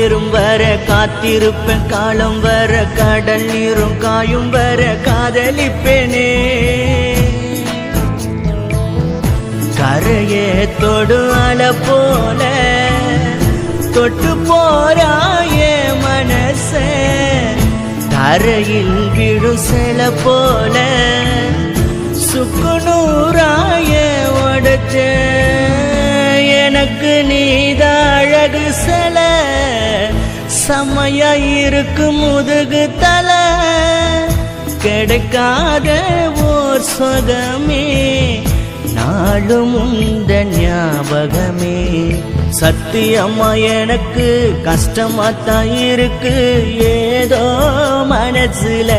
தேரும் வர காத்திருப்பேன், காலம் வர கடல் நீரும் காயும் வர காதலிப்பேனே. கரையே தொடு அலை போல தொட்டு போறாயே மனசே, தரையில் விடும் சில போல சுக்குநூறாயே உடைச்ச. எனக்கு நீதான் அழகு சில செம்மையா இருக்கு முதுகு தலை, கிடைக்காத ஓர் சுகமே நாளும் உந்த ஞாபகமே. சத்தியம்மா எனக்கு கஷ்டமாத்தான் இருக்கு ஏதோ மனசுல.